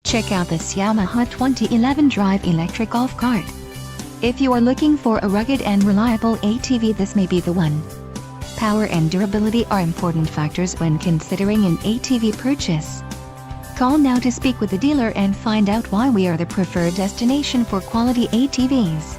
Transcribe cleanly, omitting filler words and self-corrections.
Check out this Yamaha 2011 Drive electric golf cart. If you are looking for a rugged and reliable ATV, this may be the one. Power and durability are important factors when considering an ATV purchase. Call now to speak with the dealer and find out why we are the preferred destination for quality ATVs.